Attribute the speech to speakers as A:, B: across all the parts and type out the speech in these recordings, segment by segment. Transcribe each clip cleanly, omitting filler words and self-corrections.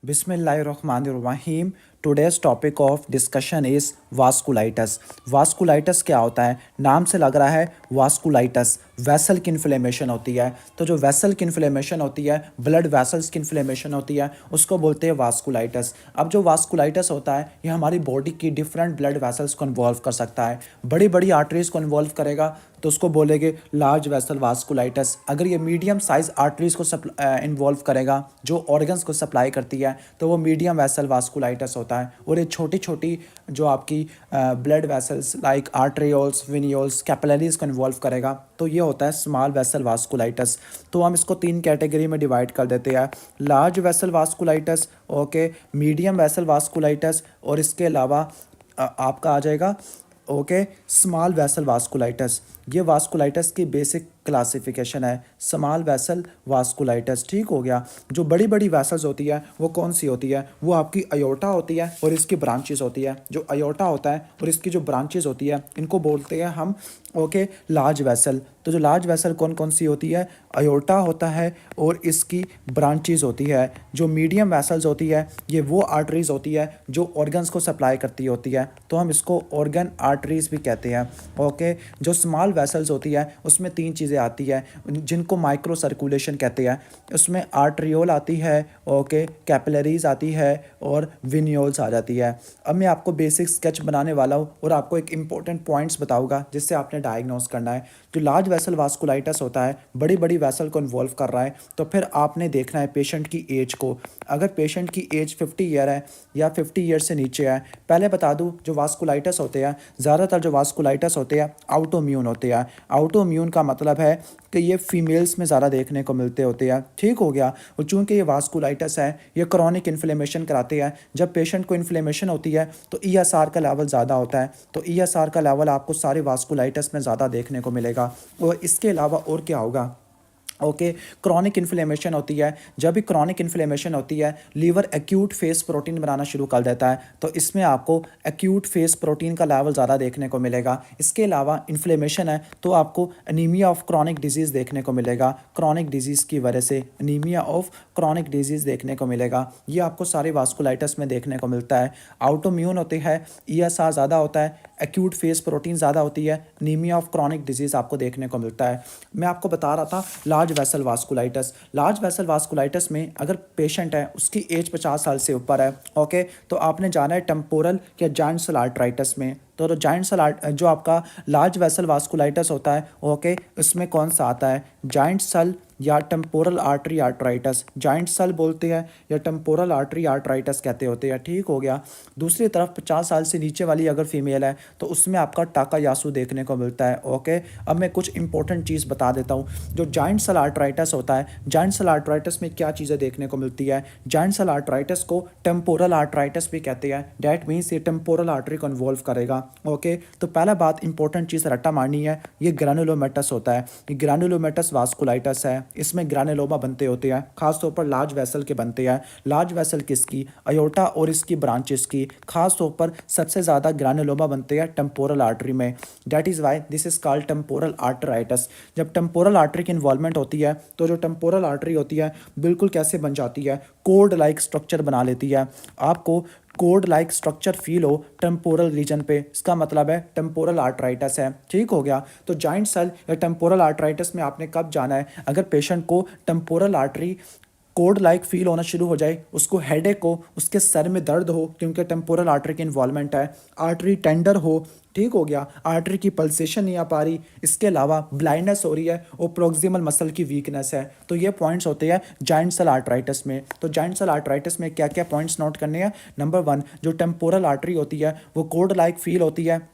A: बिस्मिल्लाहिर्रहमानिर्रहीम। Today's topic of discussion is vasculitis. Vasculitis क्या होता है? नाम से लग रहा है वास्कुलाइटस, वेसल की इन्फ्लेमेशन होती है। तो जो वेसल की इन्फ्लेमेशन होती है, ब्लड वेसल्स की इन्फ्लेमेशन होती है, उसको बोलते हैं वास्कुलाइटस। अब जो वास्कुलाइटस होता है ये हमारी बॉडी की डिफरेंट ब्लड वेसल्स को इन्वॉल्व कर सकता है। बड़ी बड़ी आर्टरीज को इन्वॉल्व करेगा तो उसको बोलेंगे लार्ज वेसल वास्कुलाइटस। अगर ये मीडियम साइज आर्टरीज को इन्वॉल्व करेगा जो ऑर्गन्स को सप्लाई करती है तो वो मीडियम वेसल वास्कुलाइटस होता है। और ये छोटी छोटी जो आपकी blood vessels like arterioles, venules, capillaries को इन्वॉल्व करेगा तो ये होता है स्मॉल वेसल वास्कुलाइटस। तो हम इसको 3 कैटेगरी में डिवाइड कर देते हैं, large vessel vasculitis, okay, medium vessel vasculitis और इसके अलावा आपका आ जाएगा ओके स्मॉल वेसल वास्कुलाइटस। ये वास्कुलाइटस की बेसिक क्लासिफिकेशन है, स्मॉल वेसल वास्कुलाइटस। ठीक हो गया। जो बड़ी बड़ी वेसल्स होती है वो कौन सी होती है? वो आपकी अयोर्टा होती है और इसकी ब्रांचेस होती है। जो अयोर्टा होता है और इसकी जो ब्रांचेस होती है इनको बोलते हैं हम ओके लार्ज वेसल। तो जो लार्ज वेसल कौन कौन सी होती है? अयोर्टा होता है और इसकी ब्रांचेस होती है। जो मीडियम वेसल्स होती है ये वो आर्टरीज होती है जो ऑर्गन्स को सप्लाई करती होती है, तो हम इसको ऑर्गन आर्टरीज भी कहते हैं। ओके, जो स्मॉल वेसल्स होती है उसमें 3 चीज़ें आती है जिनको माइक्रो सर्कुलेशन कहते हैं। उसमें आर्टरियोल आती है, ओके, कैपिलरीज आती है और विनियोल्स आ जाती है। अब मैं आपको बेसिक स्केच बनाने वाला हूँ और आपको एक इंपॉर्टेंट पॉइंट्स बताऊंगा जिससे आपने डायग्नोस करना है। जो लार्ज वेसल वास्कुलाइटस होता है बड़ी बड़ी वेसल को इन्वॉल्व कर रहा है, तो फिर आपने देखना है पेशेंट की एज को। अगर पेशेंट की एज 50 ईयर है या 50 ईयर से नीचे है, पहले बता दूं जो वास्कुलाइटस होते हैं ज़्यादातर जो वास्कुलाइटस होते हैं आउटोम्यून होते हैं। आउटोम्यून का मतलब है कि ये फीमेल्स में ज़्यादा देखने को मिलते होते हैं। ठीक हो गया। और चूंकि ये वास्कुलाइटस है ये क्रॉनिक इन्फ्लेमेशन कराते हैं। जब पेशेंट को इन्फ्लेमेशन होती है तो ईएसआर का लेवल ज़्यादा होता है, तो ईएसआर का लेवल आपको सारे वास्कुलाइटस में ज़्यादा देखने को मिलेगा। और इसके अलावा और क्या होगा? ओके, क्रॉनिक इन्फ्लेमेशन होती है। जब भी क्रॉनिक इन्फ्लेमेशन होती है लीवर एक्यूट फेस प्रोटीन बनाना शुरू कर देता है, तो इसमें आपको एक्यूट फेस प्रोटीन का लेवल ज़्यादा देखने को मिलेगा। इसके अलावा इन्फ्लेमेशन है तो आपको अनीमिया ऑफ क्रॉनिक डिजीज़ देखने को मिलेगा। क्रॉनिक डिजीज़ की वजह से अनीमिया ऑफ क्रॉनिक डिजीज़ देखने को मिलेगा। ये आपको सारे वास्कुलाइटस में देखने को मिलता है। आउटोम्यून होते हैं, ईएसआर ज़्यादा होता है, एक्यूट फेस प्रोटीन ज़्यादा होती है, अनीमिया ऑफ क्रॉनिक डिजीज़ आपको देखने को मिलता है। मैं आपको बता रहा था लार्ज वेसल वास्कुलाइटस। लार्ज वेसल वास्कुलाइटस में अगर पेशेंट है उसकी एज 50 साल से ऊपर है, ओके, तो आपने जाना है टेम्पोरल या जॉइंट सेल आर्टराइटिस में। तो जॉइंट सेल जो आपका लार्ज वेसल वास्कुलाइटस होता है, ओके, इसमें कौन सा आता है? जॉइंट सेल या temporal artery arteritis. Joint cell बोलते हैं या टेम्पोरल आर्टरी आर्टराइटिस कहते होते हैं। ठीक हो गया। दूसरी तरफ 50 साल से नीचे वाली अगर फीमेल है तो उसमें आपका टाकायासु देखने को मिलता है। ओके, अब मैं कुछ इंपॉर्टेंट चीज़ बता देता हूँ। जो जॉइंट सेल आर्टराइटिस होता है, जॉइंट सेल आर्टराइटिस में क्या चीज़ें देखने को मिलती है? जॉइंट सेल आर्टराइटिस को टेम्पोरल आर्टराइटिस भी कहते हैं। डैट मीन्स ये टेम्पोरल आर्टरी को इन्वॉल्व करेगा। ओके, तो पहला बात इंपॉर्टेंट चीज़ रट्टा मारनी है, ये ग्रैनुलोमेटस होता है। ये ग्रैनुलोमेटस वास्कुलाइटस है, इसमें ग्रैनुलोमा बनते होते हैं, खासतौर पर लार्ज वेसल के बनते हैं। लार्ज वेसल किसकी? अयोर्टा और इसकी ब्रांचेस की। खासतौर पर सबसे ज़्यादा ग्रैनुलोमा बनते हैं टेम्पोरल आर्टरी में। That is why this is called temporal arteritis. जब टेम्पोरल आर्टरी की इन्वॉल्वमेंट होती है तो जो टेम्पोरल आर्टरी होती है बिल्कुल कैसे बन जाती है? कोड लाइक स्ट्रक्चर बना लेती है। आपको कोड लाइक स्ट्रक्चर फील हो टेम्पोरल रीजन पे, इसका मतलब है टेम्पोरल आर्टराइटिस है। ठीक हो गया। तो जॉइंट सेल या टेम्पोरल आर्टराइटिस में आपने कब जाना है? अगर पेशेंट को temporal artery code like feel होना शुरू हो जाए, उसको हेडेक हो, उसके सर में दर्द हो क्योंकि टेम्पोरल आर्टरी की इन्वॉल्वमेंट है, आर्टरी टेंडर हो, ठीक हो गया, आर्टरी की पल्सेशन नहीं आ पा रही, इसके अलावा ब्लाइंडनेस हो रही है और प्रोक्सिमल मसल की वीकनेस है, तो ये पॉइंट्स होते हैं जॉइंट सेल आर्टराइटिस में। तो जॉइंट सेल आर्टराइटिस में क्या क्या पॉइंट्स नोट करने हैं? नंबर 1, जो टेम्पोरल आर्टरी होती है वो कोड लाइक फील होती है,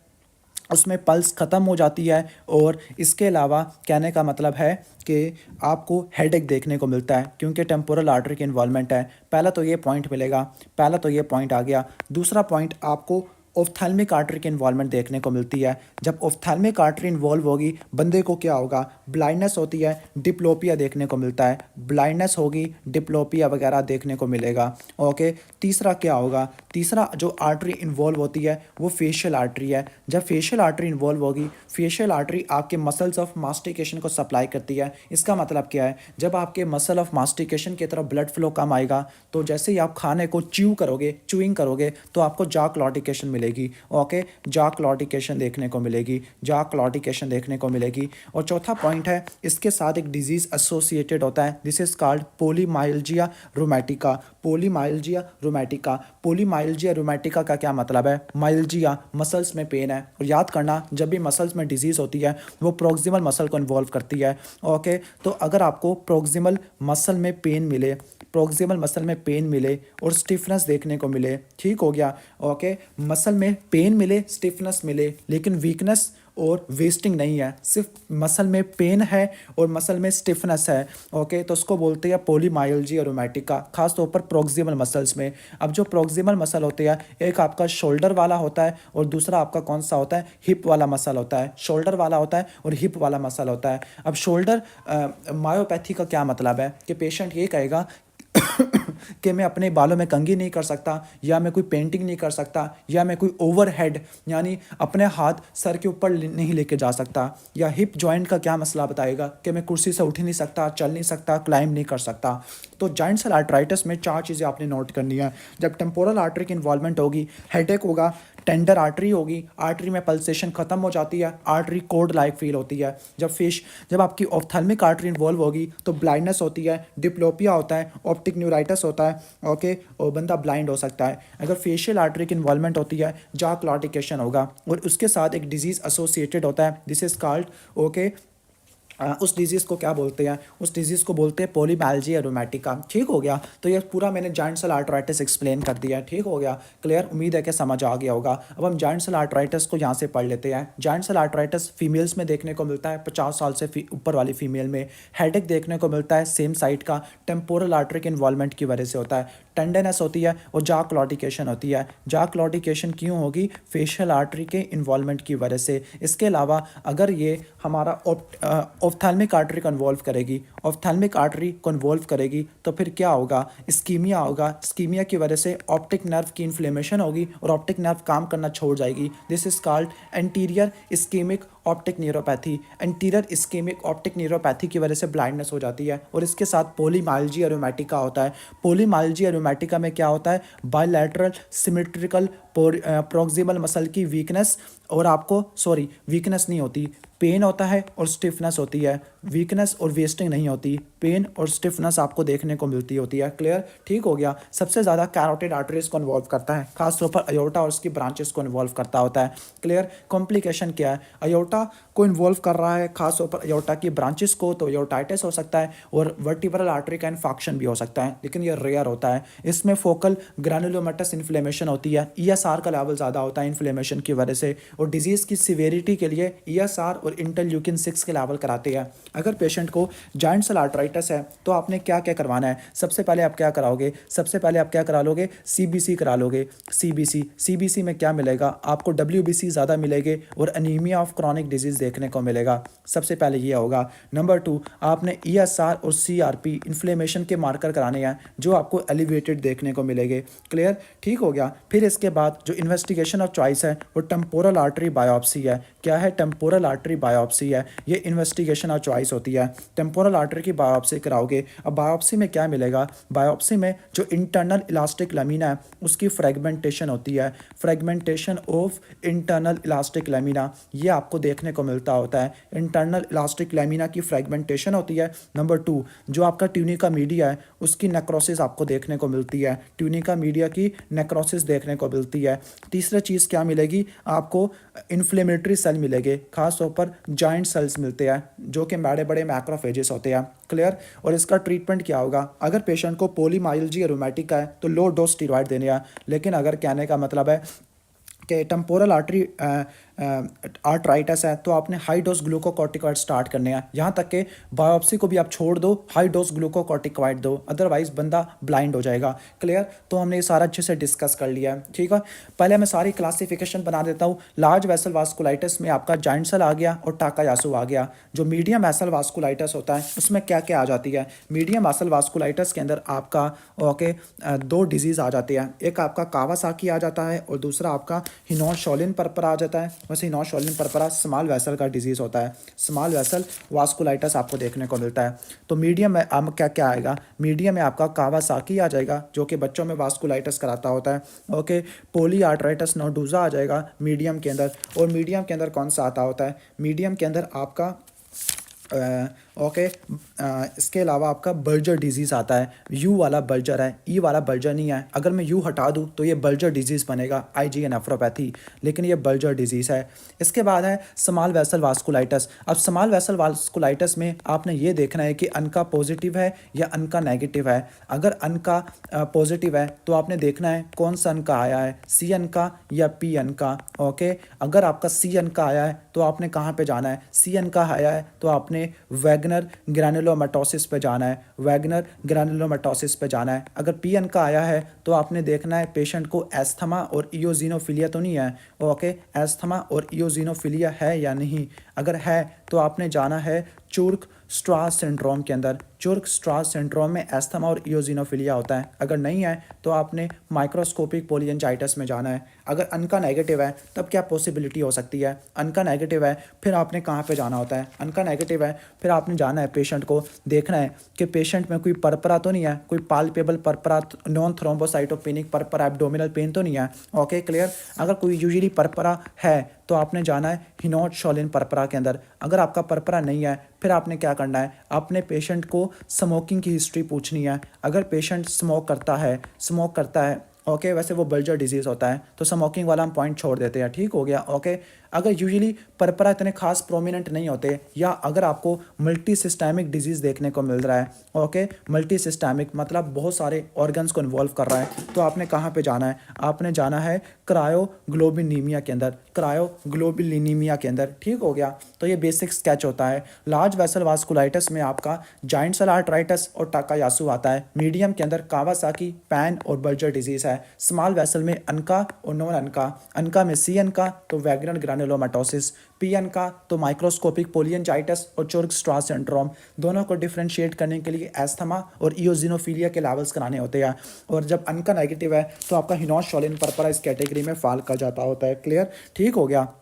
A: उसमें पल्स ख़त्म हो जाती है, और इसके अलावा कहने का मतलब है कि आपको हेडेक देखने को मिलता है क्योंकि टेम्पोरल आर्टरी की इन्वॉल्वमेंट है। पहला तो ये पॉइंट मिलेगा, पहला तो ये पॉइंट आ गया। दूसरा पॉइंट आपको ऑफ्थैल्मिक आर्टरी की इन्वॉल्वमेंट देखने को मिलती है। जब ऑफ्थैल्मिक आर्टरी इन्वॉल्व होगी बंदे को क्या होगा, ब्लाइंडनेस होती है, डिप्लोपिया देखने को मिलता है, ब्लाइंडनेस होगी, डिप्लोपिया वगैरह देखने को मिलेगा। ओके, तीसरा क्या होगा, तीसरा जो आर्टरी इन्वॉल्व होती है वो फेशियल आर्टरी है। जब फेशियल आर्टरी इन्वॉल्व होगी, फेशियल आर्टरी आपके मसल्स ऑफ मास्टिकेशन को सप्लाई करती है। इसका मतलब क्या है, जब आपके मसल ऑफ मास्टिकेशन की तरफ ब्लड फ्लो कम आएगा तो जैसे ही आप खाने को च्यूइंग करोगे तो आपको जॉ क्लॉटिकेशन मिलेगी। ओके, जॉ क्लॉटिकेशन देखने को मिलेगी, जॉ क्लॉटिकेशन देखने को मिलेगी। और चौथा पॉइंट है, इसके साथ एक डिजीज एसोसिएटेड होता है, दिस इज कॉल्ड पोलीमाइल्जिया रोमैटिका। पोलीमाइल्जिया रोमैटिका, पोलीमाइल्जिया रोमैटिका का क्या मतलब है, माइल्जिया मसल्स में पेन है। और याद करना, जब भी मसल्स में डिजीज होती है वो प्रोक्सिमल मसल को इन्वॉल्व करती है। ओके, तो अगर आपको प्रोक्सिमल मसल में पेन मिले, प्रोक्सिमल मसल में पेन मिले और स्टिफनेस देखने को मिले, ठीक हो गया। ओके, मसल में पेन मिले, स्टिफनेस मिले, लेकिन वीकनेस और वेस्टिंग नहीं है, सिर्फ मसल में पेन है और मसल में स्टिफनेस है। ओके, तो उसको बोलते हैं पोलीमाइल्जिया रोमैटिका, खास तौर पर प्रोक्सिमल मसल्स में। अब जो प्रोक्सिमल मसल होते हैं, एक आपका शोल्डर वाला होता है और दूसरा आपका कौन सा होता है, हिप वाला मसल होता है। शोल्डर वाला होता है और हिप वाला मसल होता है। अब शोल्डर मायोपैथी का क्या मतलब है कि पेशेंट ये कहेगा कि मैं अपने बालों में कंघी नहीं कर सकता, या मैं कोई पेंटिंग नहीं कर सकता, या मैं कोई ओवरहेड यानी अपने हाथ सर के ऊपर नहीं लेके जा सकता। या हिप जॉइंट का क्या मसला बताएगा कि मैं कुर्सी से उठ ही नहीं सकता, चल नहीं सकता, क्लाइंब नहीं कर सकता। तो जॉइंट सेल आर्टराइटिस में चार चीज़ें आपने नोट करनी है। जब टेम्पोरल आर्टरी की इन्वॉल्वमेंट होगी, हेडेक होगा, टेंडर आर्टरी होगी, आर्टरी में पल्सेशन खत्म हो जाती है, आर्टरी कोड लाइक फील होती है। जब आपकी ऑफ्थैल्मिक आर्टरी इन्वॉल्व होगी तो ब्लाइंडनेस होती है, डिप्लोपिया होता है, ऑप्टिक न्यूराइटिस होता है। ओके, और बंदा ब्लाइंड हो सकता है। अगर फेशियल आर्टरी की इन्वॉल्वमेंट होती है, जॉ क्लॉटिकेशन होगा और उसके साथ एक डिजीज एसोसिएटेड होता है, दिस इज कॉल्ड, ओके, उस डिजीज़ को क्या बोलते हैं, उस डिजीज़ को बोलते हैं पोलीमाइल्जिया रोमैटिका। ठीक हो गया, तो ये पूरा मैंने जॉइंट सेल आर्टराइटिस एक्सप्लेन कर दिया। ठीक हो गया, क्लियर, उम्मीद है कि समझ आ गया होगा। अब हम जॉइंट सेल आर्टराइटिस को यहाँ से पढ़ लेते हैं। जॉइंट सेल आर्टराइटिस फीमेल्स में देखने को मिलता है, 50 साल से ऊपर वाली फीमेल में। हेडेक देखने को मिलता है सेम साइड का, टेम्पोरल आर्टरी के इन्वॉल्वमेंट की वजह से होता है। टेंडनेस होती है और जॉ क्लॉटिकेशन होती है। जॉ क्लॉटिकेशन क्यों होगी, फेशियल आर्टरी के इन्वॉल्वमेंट की वजह से। इसके अलावा अगर ये हमारा ऑफ्थैल्मिक आर्टरी को इन्वॉल्व करेगी, ऑफ्थैल्मिक आर्टरी को इन्वॉल्व करेगी तो फिर क्या होगा, इस्कीमिया होगा। इस्कीमिया की वजह से ऑप्टिक नर्व की इन्फ्लेमेशन होगी और ऑप्टिक नर्व काम करना छोड़ जाएगी। This is called anterior ischaemic optic neuropathy. Anterior ischaemic optic neuropathy की वजह से ब्लाइंडनेस हो जाती है। और इसके साथ पोलीमाइल्जिया रोमैटिका होता है। पोलीमाइल्जिया रोमैटिका में क्या होता है, बायलैटरल सिमेट्रिकल प्रोक्सिमल मसल की वीकनेस, और आपको वीकनेस नहीं होती, पेन होता है और स्टिफनेस होती है। वीकनेस और वेस्टिंग नहीं होती, पेन और स्टिफनेस आपको देखने को मिलती होती है। क्लियर, ठीक हो गया। सबसे ज़्यादा कैरोटिड आर्टरीज को इन्वॉल्व करता है, खासतौर पर अयोर्टा और उसकी ब्रांचेस को इन्वॉल्व करता होता है। क्लियर, कॉम्प्लिकेशन क्या है, अयोर्टा को इन्वॉल्व कर रहा है, खासतौर पर अयोर्टा की ब्रांचेस को, तो अयोर्टाइटिस हो सकता है और वर्टिब्रल आर्टरी का इन्फेक्शन भी हो सकता है, लेकिन ये रेयर होता है। इसमें फोकल ग्रैनुलोमेटस इन्फ्लेमेशन होती है, ईएसआर का लेवल ज़्यादा होता है इन्फ्लेमेशन की वजह से, और डिजीज़ की सिवेरिटी के लिए ईएसआर और इंटरल्यूकिन 6 के लेवल कराते हैं। अगर पेशेंट को जॉइंट सेल आर्टराइटिस है तो आपने क्या क्या करवाना है, सबसे पहले आप क्या कराओगे, सबसे पहले आप क्या करा लोगे, सीबीसी करा लोगे। सीबीसी में क्या मिलेगा आपको, डब्ल्यूबीसी ज़्यादा मिलेंगे और अनीमिया ऑफ क्रॉनिक डिजीज़ देखने को मिलेगा। सबसे पहले ये होगा। नंबर 2, आपने ईएसआर और सीआरपी इन्फ्लेमेशन के मार्कर कराने हैं जो आपको एलिवेटेड देखने को मिलेंगे। क्लियर, ठीक हो गया। फिर इसके बाद जो इन्वेस्टिगेशन ऑफ चॉइस है वो टेम्पोरल आर्टरी बायोप्सी है। क्या है, टेम्पोरल आर्टरी बायोप्सी है, ये इन्वेस्टिगेशन ऑफ चॉइस होती है। टेम्पोरल आर्टरी की बायोप्सी कराओगे। अब बायोप्सी में क्या मिलेगा, बायोप्सी में जो इंटरनल इलास्टिक लैमिना है उसकी फ्रेगमेंटेशन होती है, fragmentation of internal elastic lamina, ये आपको देखने को मिलता होता है। इंटरनल इलास्टिक लैमिना की फ्रेगमेंटेशन होती है। नंबर 2, जो आपका ट्यूनिका मीडिया है उसकी नेक्रोसिस आपको देखने को मिलती है, ट्यूनिका मीडिया की नेक्रोसिस देखने को मिलती है। तीसरा चीज़ क्या मिलेगी आपको, इन्फ्लेमेटरी सेल मिलेंगे, खास तौर पर जॉइंट सेल्स मिलते हैं जो कि बड़े बड़े मैक्रोफेजेस होते हैं। क्लियर, और इसका ट्रीटमेंट क्या होगा, अगर पेशेंट को पोलीमाइल्जिया रोमैटिका है तो लो डोज स्टीरॉयड देने हैं, लेकिन अगर कहने का मतलब है कि टेम्पोरल आर्टरी आर्थराइटिस है तो आपने हाई डोज ग्लूकोकॉर्टिकॉइड स्टार्ट करने हैं। यहाँ तक कि बायोप्सी को भी आप छोड़ दो, हाई डोज ग्लूकोकॉर्टिकॉइड दो, अदरवाइज बंदा ब्लाइंड हो जाएगा। क्लियर? तो हमने ये सारा अच्छे से डिस्कस कर लिया है। ठीक है, पहले मैं सारी क्लासिफिकेशन बना देता हूँ। लार्ज वेसल वास्कुलाइटिस में आपका जाइंट सेल आ गया और टाकायासु आ गया। जो मीडियम वेसल वास्कुलाइटिस होता है उसमें क्या क्या आ जाती है? मीडियम वेसल वास्कुलाइटिस के अंदर आपका ओके दो डिजीज़ आ जाते हैं। एक आपका कावासाकी आ जाता है और दूसरा आपका हिनोशोलिन परपरा आ जाता है। वैसे हिनोशोलिन परपरा स्मॉल वेसल का डिजीज़ होता है। स्मॉल वेसल वास्कुलाइटिस आपको देखने को मिलता है। तो मीडियम में अब क्या क्या आएगा? मीडियम में आपका कावासाकी आ जाएगा जो कि बच्चों में वास्कुलाइटिस कराता होता है। ओके, पोली आर्टराइटिस नोडुजा आ जाएगा मीडियम के अंदर। और मीडियम के अंदर कौन सा आता होता है? मीडियम के अंदर आपका ओके इसके अलावा आपका बर्जर डिजीज़ आता है। यू वाला बर्जर है, ई वाला बर्जर नहीं है। अगर मैं यू हटा दूँ तो ये बर्जर डिजीज़ बनेगा, IgA नेफ्रोपैथी, लेकिन ये बर्जर डिजीज़ है। इसके बाद है स्मॉल वेसल वास्कुलाइटिस। अब स्मॉल वेसल वास्कुलाइटिस में आपने ये देखना है कि अनका पॉजिटिव है या अनका नेगेटिव है। अगर अनका पॉजिटिव है तो आपने देखना है कौन सा अनका आया है, सी अनका या पी अनका। ओके, अगर आपका सी अनका आया है तो आपने कहाँ पे जाना है? सी अनका आया है तो आपने वैगनर ग्रैनुलोमेटोसिस पे जाना है, वैगनर ग्रैनुलोमेटोसिस पे जाना है। अगर पीएन का आया है तो आपने देखना है पेशेंट को एस्थमा और इयोजिनोफिलिया तो नहीं है। ओके, एस्थमा और इयोजिनोफिलिया है या नहीं। अगर है तो आपने जाना है चुर्क स्ट्रास सिंड्रोम के अंदर। चुर्क स्ट्रास सिंड्रोम में एस्थमा और इयोजिनोफिलिया होता है। अगर नहीं है तो आपने माइक्रोस्कोपिक पोलियंजाइटिस में जाना है। अगर अनका नेगेटिव है तब क्या पॉसिबिलिटी हो सकती है? अनका नेगेटिव है फिर आपने कहाँ पे जाना होता है? अनका नेगेटिव है फिर आपने जाना है पेशेंट को देखना है कि पेशेंट में कोई परपरा तो नहीं है, कोई palpable purpura, non thrombocytopenic purpura, abdominal pain तो नहीं है। Okay, clear? अगर कोई यूजुअली परपरा है तो आपने जाना है हिनोशोलिन परपरा के अंदर। अगर आपका परपरा नहीं है फिर आपने क्या करना है? आपने पेशेंट को स्मोकिंग की हिस्ट्री पूछनी है। अगर पेशेंट स्मोक करता है ओके, वैसे वो बल्जर डिजीज़ होता है तो स्मोकिंग वाला हम पॉइंट छोड़ देते हैं। ठीक हो गया? ओके, अगर यूजुअली परपरा इतने खास प्रोमिनेंट नहीं होते या अगर आपको मल्टी सिस्टमिक डिजीज़ देखने को मिल रहा है, ओके, मल्टी सिस्टमिक मतलब बहुत सारे ऑर्गन्स को इन्वॉल्व कर रहा है, तो आपने कहाँ पे जाना है? आपने जाना है क्रायोग्लोबिनीमिया के अंदर, क्रायोग्लोबिनीमिया के अंदर। ठीक हो गया? तो ये बेसिक स्केच होता है। लार्ज वेसल वास्कुलाइटिस में आपका जाइंट सेल आर्थराइटिस और टाकायासु आता है। मीडियम के अंदर कावासाकी, पैन और बर्जर डिजीज़ है। स्मॉल वेसल में अनका और नॉन अनका। अनका में सी अनका तो वैगनर ग्रैनुलोमेटोसिस, पी अनका तो माइक्रोस्कोपिक पोलियंजाइटिस और चुर्क स्ट्रास सिंड्रोम। दोनों को डिफरेंशिएट करने के लिए एस्थमा और इयोजिनोफिलिया के लेवल्स कराने होते हैं। और जब अनका नेगेटिव है तो आपका हिनोशोलिन परपरा इस कैटेगरी में फॉल कर जाता होता है। क्लियर? ठीक हो गया?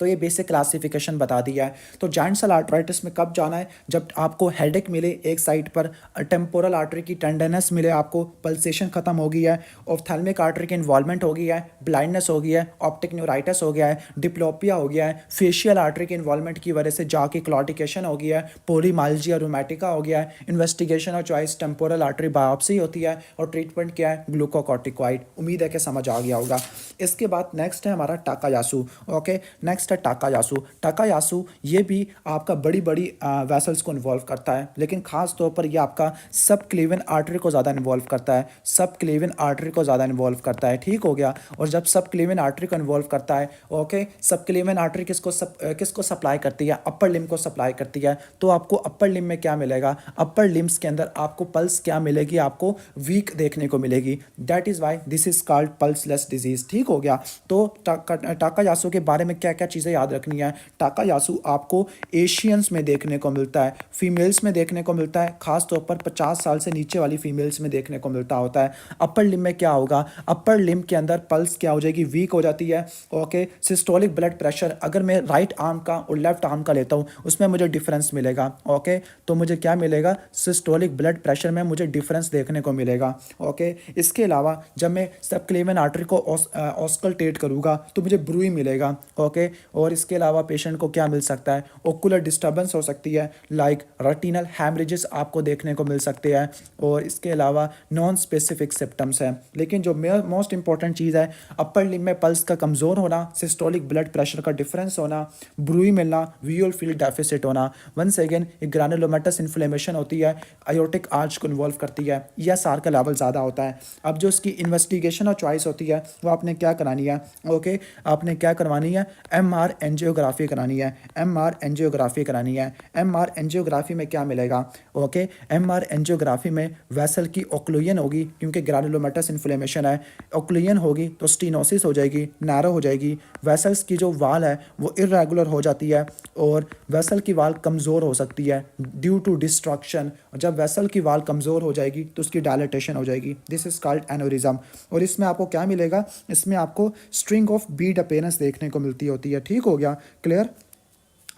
A: तो ये बेसिक क्लासिफिकेशन बता दिया है। तो जाइंट सेल आर्थराइटिस में कब जाना है? जब आपको हेडेक मिले एक साइड पर, टेम्पोरल आर्टरी की टेंडरनेस मिले, आपको पल्सेशन खत्म हो गई है, ऑफ्थेल्मिक आर्टरी की इन्वॉल्वमेंट हो गई है, ब्लाइंडनेस हो गई है, ऑप्टिक न्यूराइटिस हो गया है, डिप्लोपिया हो गया है, फेशियल आर्टरी की इन्वॉल्वमेंट की वजह से जा की क्लॉटिकेशन हो गया है, पोलीमाइल्जिया रूमेटिका हो गया है, investigation of choice temporal artery biopsy होती है और ट्रीटमेंट क्या है? ग्लूकोकॉर्टिकॉइड। उम्मीद है कि समझ आ गया होगा। इसके बाद नेक्स्ट है हमारा टाकायासु। ओके, नेक्स्ट है टाकायासु। टाकायासु ये भी आपका बड़ी बड़ी वेसल्स को इन्वॉल्व करता है, लेकिन खास तौर पर ये आपका सब क्लेविन आर्टरी को ज़्यादा इन्वॉल्व करता है। सब क्लेविन आर्टरी को ज़्यादा इन्वॉल्व करता है। ठीक हो गया? और जब सब क्लेविन आर्टरी को इन्वॉल्व करता है, ओके, सब क्लेविन आर्टरी किसको सप्लाई करती है? अपर लिम्ब को सप्लाई करती है। तो आपको अपर लिम्ब में क्या मिलेगा? अपर लिम्ब्स के अंदर आपको पल्स क्या मिलेगी? आपको वीक देखने को मिलेगी। That is why this is called pulseless disease. ठीक हो गया? तो टाकायासु के बारे में क्या क्या चीज़ें याद रखनी है? टाकायासु आपको एशियंस में देखने को मिलता है, फीमेल्स में देखने को मिलता है, खास तौर पर 50 साल से नीचे वाली फीमेल्स में देखने को मिलता होता है। अपर लिम्ब में क्या होगा? अपर लिम्ब के अंदर पल्स क्या हो जाएगी? वीक हो जाती है। ओके, सिस्टोलिक ब्लड प्रेशर अगर मैं राइट आर्म का और लेफ्ट आर्म का लेता हूँ उसमें मुझे डिफरेंस मिलेगा। ओके, तो मुझे क्या मिलेगा? सिस्टोलिक ब्लड प्रेशर में मुझे डिफरेंस देखने को मिलेगा। ओके, इसके अलावा जब मैं सब क्लेविन आर्टरी को ऑस्कल्टेट करूँगा तो मुझे ब्रूई मिलेगा। ओके, और इसके अलावा पेशेंट को क्या मिल सकता है? ओकुलर डिस्टर्बेंस हो सकती है, लाइक रेटिनल हैमरेजेस आपको देखने को मिल सकते हैं। और इसके अलावा नॉन स्पेसिफिक सिम्टम्स हैं। लेकिन जो मोस्ट इंपॉर्टेंट चीज़ है, अपर लिम्ब में पल्स का कमज़ोर होना, सिस्टोलिक ब्लड प्रेशर का डिफरेंस होना, ब्रूई मिलना, विजुअल फील्ड डेफिसिट होना। वंस अगेन एक ग्रैनुलोमेटस इन्फ्लेमेशन होती है, आयोटिक आर्च को इन्वॉल्व करती है, ESR का लेवल ज़्यादा होता है। अब जो इसकी इन्वेस्टिगेशन और चॉइस होती है वो आपने क्या करानी है? ओके, आपने क्या करवानी है? MR एंजियोग्राफी करानी है, MR एंजियोग्राफी करानी है। MR एंजियोग्राफी में क्या मिलेगा? ओके, MR एंजियोग्राफी में वेसल की ओक्लूजन होगी क्योंकि ग्रैनुलोमेटस इन्फ्लेमेशन है, ओक्लूजन होगी तो स्टीनोसिस हो जाएगी, नैरो हो जाएगी, वेसल्स की जो वाल है वो इरेगुलर हो जाती है और वेसल की वाल कमज़ोर हो सकती है ड्यू टू डिस्ट्रक्शन। जब वेसल की वाल कमज़ोर हो जाएगी तो उसकी डायलेटेशन हो जाएगी, दिस इज कॉल्ड एनोरिज्म। और इसमें आपको क्या मिलेगा? इसमें आपको स्ट्रिंग ऑफ बीड अपीयरेंस देखने को मिलती होती है। ठीक हो गया, क्लियर?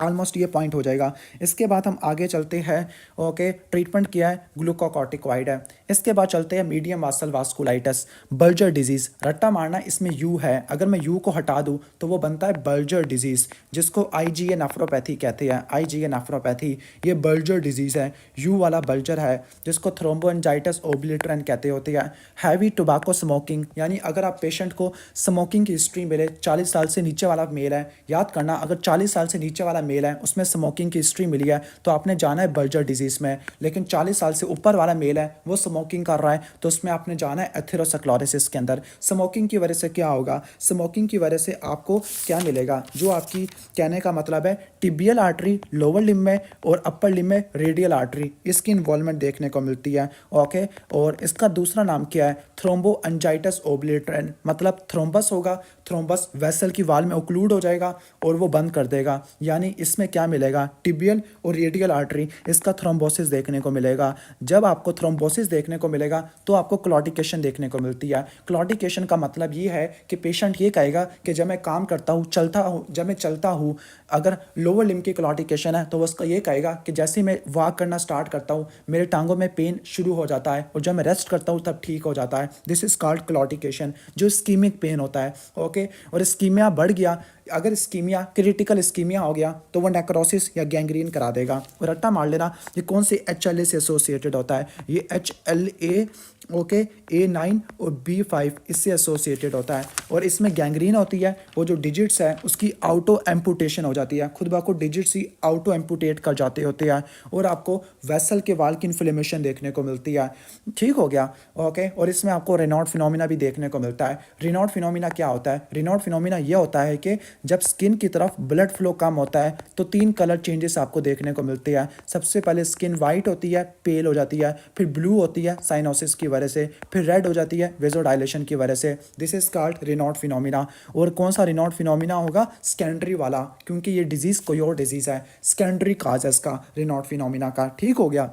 A: ऑलमोस्ट ये पॉइंट हो जाएगा। इसके बाद हम आगे चलते हैं। ओके, ट्रीटमेंट किया है, ग्लूकोकॉर्टिकॉइड है। इसके बाद चलते हैं मीडियम वासल वास्कुलाइटस, बर्जर डिजीज़। रट्टा मारना, इसमें यू है, अगर मैं यू को हटा दूँ तो वो बनता है बर्जर डिजीज़, जिसको IgA नेफ्रोपैथी कहते हैं। IgA नेफ्रोपैथी ये बर्जर डिजीज़ है, यू वाला बर्जर है, जिसको थ्रोम्बोएंजाइटिस ओब्लिटरन कहते होते हैं। हैवी टोबैको स्मोकिंग, यानी अगर आप पेशेंट को स्मोकिंग की हिस्ट्री मिले, 40 साल से नीचे वाला मेल है, याद करना अगर 40 साल से नीचे वाला मेल है उसमें स्मोकिंग की हिस्ट्री मिली है तो आपने जाना है बर्जर डिजीज़ में। लेकिन 40 साल से ऊपर वाला मेल है वो स्मोकिंग कर रहा है तो उसमें आपने जाना है एथेरोस्क्लेरोसिस के अंदर। स्मोकिंग की वजह से क्या होगा? स्मोकिंग की वजह से आपको क्या मिलेगा? जो आपकी कहने का मतलब है टिबियल आर्टरी लोअर लिम्ब में और अपर लिम्ब में रेडियल आर्टरी, इसकी इन्वॉल्वमेंट देखने को मिलती है। ओके, और इसका दूसरा नाम क्या है? थ्रोम्बोएंजाइटिस ओब्लिटरन, मतलब थ्रोम्बस होगा, थ्रोम्बस वेसल की वाल में ओक्लूड हो जाएगा और वो बंद कर देगा। यानी इसमें क्या मिलेगा? टिबियल और रेडियल आर्टरी, इसका थ्रोम्बोसिस देखने को मिलेगा। जब आपको थ्रोम्बोसिस देखने को मिलेगा तो आपको क्लॉटिकेशन देखने को मिलती है। क्लॉटिकेशन का मतलब ये है कि पेशेंट ये कहेगा कि जब मैं काम करता हूँ, चलता हूँ, जब मैं चलता हूँ, अगर लोअर लिम्ब की क्लॉटिकेशन है तो उसका ये कहेगा कि जैसे मैं वॉक करना स्टार्ट करता हूँ मेरे टांगों में पेन शुरू हो जाता है और जब मैं रेस्ट करता हूँ तब ठीक हो जाता है। दिस इज कॉल्ड क्लॉटिकेशन, जो स्कीमिक पेन होता है। ओके, और स्कीमिया बढ़ गया, अगर स्कीमिया क्रिटिकल स्कीमिया हो गया तो वो नेक्रोसिस या गैंग्रीन करा देगा। और रट्टा मार लेना, ये कौन से HLA से एसोसिएटेड होता है? ये HLA, ओके, A9 और B5 इससे एसोसिएटेड होता है और इसमें गैंग्रीन होती है। वो जो डिजिट्स है उसकी आउटो एम्पुटेशन हो जाती है, खुद ब खुद डिजिट्स ही आउटो एम्पुटेट कर जाते होते हैं और आपको वेसल के वाल की इन्फ्लेमेशन देखने को मिलती है। ठीक हो गया? ओके, और इसमें आपको रेनॉल्ड फिनोमिना भी देखने को मिलता है। रेनॉल्ड फिनोमिना क्या होता है? रेनॉल्ड फिनोमिना ये होता है कि जब स्किन की तरफ ब्लड फ्लो कम होता है तो 3 कलर चेंजेस आपको देखने को मिलते हैं। सबसे पहले स्किन वाइट होती है, पेल हो जाती है, फिर ब्लू होती है साइनोसिस की वजह से, फिर रेड हो जाती है वेजोडाइलेशन की वजह से। This is called Raynaud phenomena. और कौन सा रेनॉल्ड फिनोमिना होगा? सेकेंडरी वाला, क्योंकि ये डिजीज़ कोई और डिजीज़ है, सेकेंडरी काज है इसका, रेनॉल्ड फिनोमिना का। ठीक हो गया,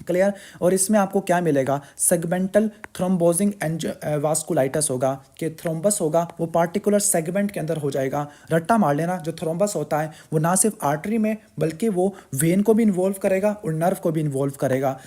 A: क्लियर? और इसमें आपको क्या मिलेगा? सेगमेंटल थ्रोम्बोजिंग वास्कुलाइटस होगा, कि थ्रोम्बस होगा वो पार्टिकुलर सेगमेंट के अंदर हो जाएगा। रट्टा मार लेना, जो थ्रोम्बस होता है वो ना सिर्फ आर्टरी में बल्कि वो वेन को भी इन्वॉल्व करेगा और नर्व को भी इन्वॉल्व करेगा।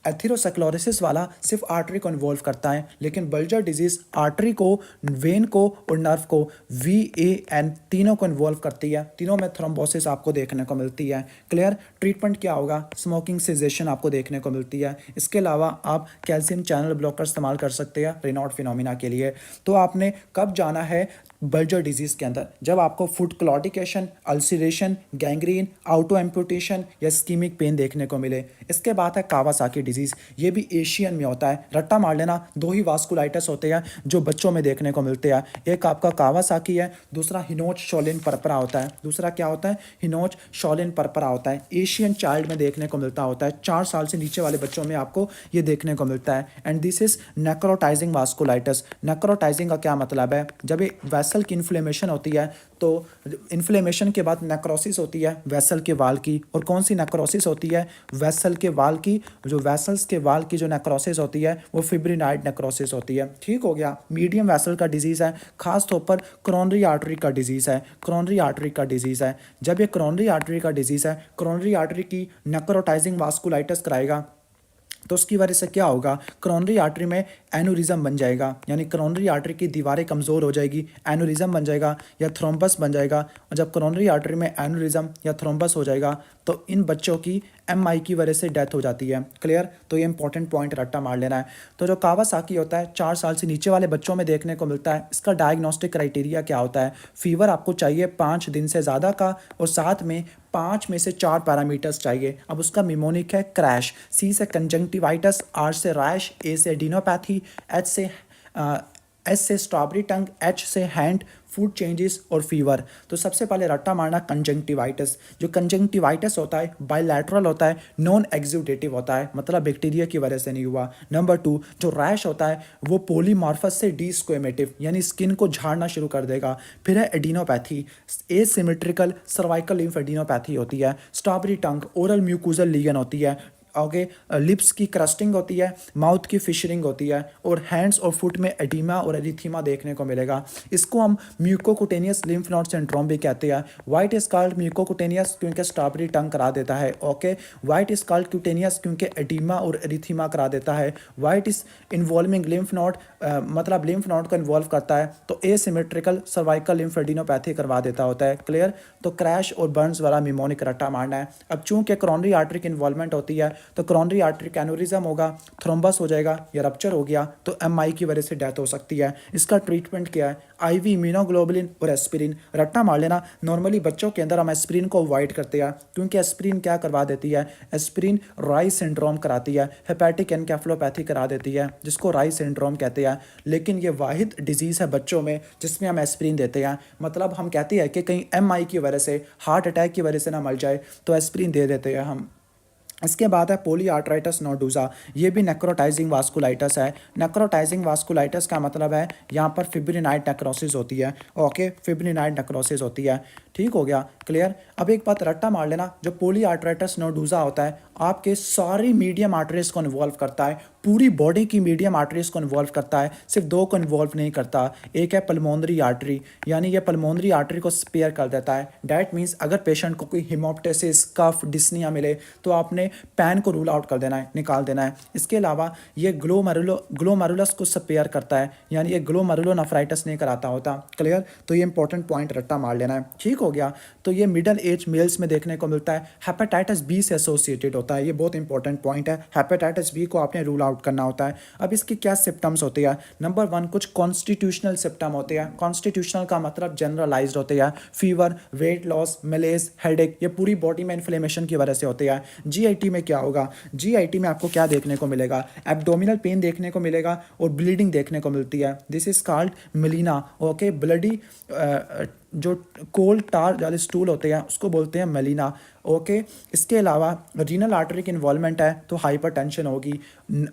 A: एथेरोस्क्लेरोसिस वाला सिर्फ आर्टरी को इन्वॉल्व करता है, लेकिन बल्जर डिजीज आर्टरी को, वेन को और नर्व को, VAN तीनों को इन्वॉल्व करती है। तीनों में थ्रोम्बोसिस आपको देखने को मिलती है। क्लियर? ट्रीटमेंट क्या होगा? स्मोकिंग सेजेशन आपको देखने को मिलती है। इसके अलावा आप कैल्शियम चैनल ब्लॉकर इस्तेमाल कर सकते हैं रेनॉल्ड फिनोमिना के लिए। तो आपने कब जाना है बर्जर डिजीज़ के अंदर? जब आपको फुट क्लॉटिकेशन, अल्सरेशन, गैंग्रीन, आउटो एम्पुटेशन या स्कीमिक पेन देखने को मिले। इसके बाद है कावासाकी डिजीज़, ये भी एशियन में होता है। रट्टा मार लेना, 2 ही वास्कुलाइटिस होते हैं जो बच्चों में देखने को मिलते हैं। एक आपका कावासाकी है, दूसरा हिनोच शोलिन परपरा होता है। दूसरा क्या होता है? हिनोच शोलिन परपरा होता है। एशियन चाइल्ड में देखने को मिलता होता है, 4 साल से नीचे वाले बच्चों में आपको ये देखने को मिलता है। And this is necrotizing vasculitis. Necrotizing का क्या मतलब है? जब ये वेसल की इन्फ्लेमेशन होती है तो इन्फ्लेमेशन के बाद नेक्रोसिस होती है वेसल के वाल की। और कौन सी नेक्रोसिस होती है? वेसल के वाल की। जो वेसल्स के वाल की जो नेक्रोसिस होती है वो फिब्रिनाइड नेक्रोसिस होती है। ठीक हो गया? मीडियम वेसल का डिजीज़ है, खास तौर पर क्रोनरी आर्टरी का डिजीज़ है। क्रोनरी आर्टरी का डिजीज़ है। जब ये क्रोनरी आर्टरी का डिजीज़ है, क्रोनरी आर्टरी की नेक्रोटाइजिंग वास्कुलाइटिस कराएगा तो उसकी वजह से क्या होगा? क्रोनरी आर्टरी में एनोरिज्म बन जाएगा, यानी क्रोनरी आर्टरी की दीवारें कमज़ोर हो जाएगी, एनोरिज्म बन जाएगा या थ्रोम्बस बन जाएगा। और जब क्रोनरी आर्टरी में एनोरिज्म या थ्रोम्बस हो जाएगा तो इन बच्चों की MI की वजह से डेथ हो जाती है। क्लियर? तो ये इंपॉर्टेंट पॉइंट रट्टा मार लेना है। तो जो कावासाकी होता है 4 साल से नीचे वाले बच्चों में देखने को मिलता है। इसका डायग्नोस्टिक क्राइटेरिया क्या होता है? फीवर आपको चाहिए 5 दिन से ज़्यादा का और साथ में 5 में से 4 पैरामीटर्स चाहिए। अब उसका निमोनिक है क्रैश, C से कंजंक्टिवाइटिस, R से रैश, A से एडिनोपैथी, H से एस से स्ट्रॉबेरी टंग, एच से हैंड, फूड चेंजेस और फीवर। तो सबसे पहले रट्टा मारना कंजंक्टिवाइटिस। जो कंजंक्टिवाइटिस होता है बायलैटरल होता है, नॉन एग्जूडेटिव होता है, मतलब बैक्टीरिया की वजह से नहीं हुआ। नंबर 2, जो रैश होता है वो पोलीमॉर्फस से डिस्क्वेमेटिव यानी स्किन को झाड़ना शुरू कर देगा। फिर है adenopathy, asymmetrical cervical lymph adenopathy होती है। स्ट्रॉबेरी टंग, ओरल म्यूकोजल लीगन होती है। ओके, लिप्स की क्रस्टिंग होती है, माउथ की फिशरिंग होती है, और हैंड्स और फुट में एडिमा और एरिथीमा देखने को मिलेगा। इसको हम म्यूकोकुटेनियस लिम्फ नोड सिंड्रोम भी कहते हैं। वाइट इज कॉल्ड म्यूकोकुटेनियस क्योंकि स्ट्रॉबेरी टंग करा देता है। Okay, white is called cutaneous क्योंकि एडिमा और एरिथीमा करा देता है। White is involving lymph node, मतलब लिम्फ नोड को इन्वॉल्व करता है। तो एसिमेट्रिकल सर्वाइकल लिम्फेडिनोपैथी करवा देता होता है। क्लियर। तो क्रैश और बर्न्स वाला निमोनिक रट्टा मारना है। अब चूंकि करोनरी आर्टरी की इन्वॉल्वमेंट होती है तो करोनरी आर्टरी का एन्यूरिज्म होगा, थ्रोम्बस हो जाएगा या रप्चर हो गया तो एमआई की वजह से डेथ हो सकती है। इसका ट्रीटमेंट क्या है? आईवी इम्यूनोग्लोबुलिन और एस्पिरिन रट्टा मार लेना। नॉर्मली बच्चों के अंदर हम एस्पिरिन को अवॉइड करते हैं क्योंकि एस्पिरिन क्या करवा देती है? एस्पिरिन राइस सिंड्रोम कराती है, हेपेटिक एनकेफेलोपैथी करा देती है जिसको राइस सिंड्रोम कहते हैं। लेकिन ये वाहिद डिजीज़ है बच्चों में जिसमें हम एस्पिरिन देते हैं। मतलब हम कहते हैं कि कहीं एमआई की वजह से, हार्ट अटैक की वजह से ना मर जाए तो एस्पिरिन दे देते हैं हम। इसके बाद है पोलीआर्ट्राइटिस नोडुजा। ये भी नेक्रोटाइजिंग वास्कुलाइटिस है। नेक्रोटाइजिंग वास्कुलाइटिस का मतलब है यहाँ पर फिब्रिनाइड नेक्रोसिस होती है। ओके, फिब्रिनाइड नेक्रोसिस होती है। ठीक हो गया, क्लियर। अब एक बात रट्टा मार लेना, जो पोलीआर्ट्राइटिस नोडुजा होता है आपके सारी मीडियम आर्टरीज को इन्वॉल्व करता है, पूरी बॉडी की मीडियम आर्टरीज को इन्वॉल्व करता है, सिर्फ दो को इन्वॉल्व नहीं करता। एक है पल्मोनरी आर्टरी, यानी ये पल्मोनरी आर्टरी को स्पेयर कर देता है। डैट मीन्स अगर पेशेंट को कोई हिमोप्टेसिस, कफ, डिस्निया मिले तो आपने पैन को रूल आउट कर देना है, निकाल देना है। इसके अलावा ये ग्लोमेरुलस को स्पेयर करता है, यानी ये ग्लोमेरुलोनेफ्राइटिस नहीं कराता होता। क्लियर। तो ये इंपॉर्टेंट पॉइंट रट्टा मार लेना है। ठीक हो गया। तो ये मिडल एज मेल्स में देखने को मिलता है। हेपेटाइटिस बी से एसोसिएटेड होता है, ये बहुत इंपॉर्टेंट पॉइंट है। हेपेटाइटिस बी को आपने रूल आउट करना होता है। अब इसकी क्या सिम्टम्स होते हैं? नंबर 1, कुछ कॉन्स्टिट्यूशनल सिम्टम होते हैं। कॉन्स्टिट्यूशनल का मतलब जनरलाइज्ड होते हैं। फीवर, वेट लॉस, मलेज, हेडेक, ये पूरी बॉडी में इन्फ्लेमेशन की वजह से होते हैं। जीआईटी में क्या होगा? जीआईटी में आपको क्या देखने को मिलेगा? एब्डोमिनल पेन देखने को मिलेगा और ब्लीडिंग देखने को मिलती है। This is called melaena. Okay, bloody जो कोल टार वाले स्टूल होते हैं उसको बोलते हैं मेलिना। ओके, इसके अलावा रीनल आर्टरी की इन्वॉल्वमेंट है तो हाइपरटेंशन होगी।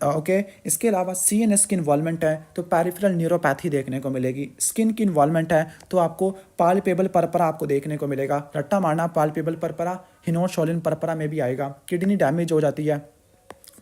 A: ओके, इसके अलावा सीएनएस की इन्वॉल्वमेंट है तो पेरिफेरल न्यूरोपैथी देखने को मिलेगी। स्किन की इन्वॉल्वमेंट है तो आपको पाल्पेबल परपरा आपको देखने को मिलेगा। रट्टा मारना, पाल्पेबल परपरा हिनोशोलिन परपरा में भी आएगा। किडनी डैमेज हो जाती है,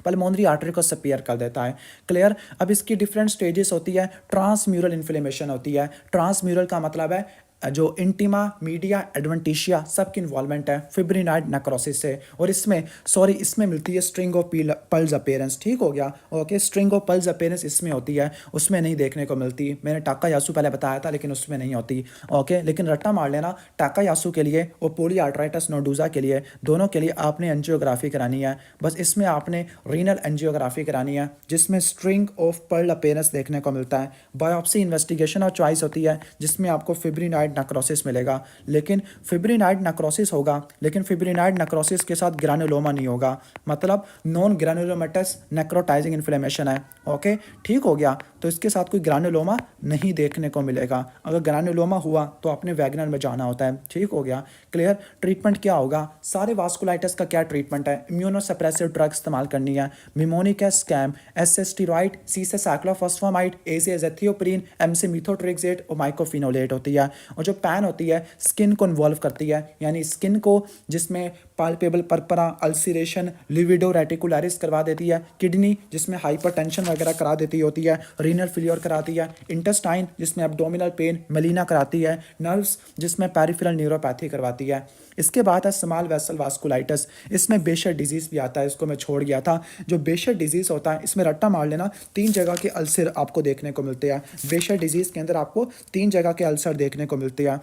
A: पल्मोनरी आर्टरी को स्पेयर कर देता है। क्लियर। अब इसकी डिफरेंट स्टेजेस होती है। ट्रांसम्यूरल इन्फ्लेमेशन होती है। ट्रांसम्यूरल का मतलब है जो इंटीमा, मीडिया, एडवेंटिशिया सबकी इन्वॉल्वमेंट है फिब्रिनाइड नेक्रोसिस से। और इसमें मिलती है स्ट्रिंग ऑफ पल्स अपीयरेंस। ठीक हो गया। Okay, string of pulse appearance इसमें होती है, उसमें नहीं देखने को मिलती। मैंने टाकायासु पहले बताया था लेकिन उसमें नहीं होती। ओके, लेकिन रट्टा मार लेना, टाकायासु के लिए और पोलीआर्ट्राइटिस नोडुजा के लिए, दोनों के लिए आपने एंजियोग्राफी करानी है। बस इसमें आपने रीनल एंजियोग्राफी करानी है जिसमें स्ट्रिंग ऑफ पर्ल अपीयरेंस देखने को मिलता है। बायोप्सी इन्वेस्टिगेशन और चॉइस होती है जिसमें आपको फिब्रिनाइड नेक्रोसिस मिलेगा। लेकिन फिब्रिनाइड नेक्रोसिस होगा, लेकिन फिब्रिनाइड नेक्रोसिस के साथ ग्रैनुलोमा नहीं होगा, मतलब नॉन ग्रैनुलोमेटस नेक्रोटाइजिंग इन्फ्लेमेशन है। ओके, ठीक हो गया। तो इसके साथ कोई ग्रैनुलोमा नहीं देखने को मिलेगा। अगर ग्रैनुलोमा हुआ तो आपने वैगनर में जाना होता है। ठीक हो गया, क्लियर। ट्रीटमेंट क्या होगा? सारे वास्कुलाइटिस का क्या ट्रीटमेंट है? इम्यूनोसप्रेसिव ड्रग इस्तेमाल करनी है। मिमोनिक है, स्कैम, एस से स्टीरॉइड, सी से साइक्लोफॉस्फामाइड, ए से एजेथियोप्रीन, एम से मिथोट्रेक्सेट और माइकोफिनोलेट होती है। और जो पैन होती है स्किन को इन्वॉल्व करती है, यानी स्किन को जिसमें पाल्पेबल परपरा, अल्सरेशन, लिविडो रेटिकुलरिस करवा देती है। किडनी जिसमें हाइपरटेंशन वगैरह करा देती होती है। रीनल फेलियर कराती है। इंटेस्टाइन जिसमें एब्डोमिनल पेन, मेलिना कराती है। नर्व्स जिसमें पेरिफेरल न्यूरोपैथी करवाती है। इसके बाद है स्मॉल वेसल वास्कुलाइटिस। इसमें बेशर डिजीज़ भी आता है, इसको मैं छोड़ गया था। जो बेशर डिजीज़ होता है इसमें रट्टा मार लेना, 3 जगह के अल्सर आपको देखने को मिलते हैं। बेशर डिजीज़ के अंदर आपको 3 जगह के अल्सर देखने को मिलते हैं।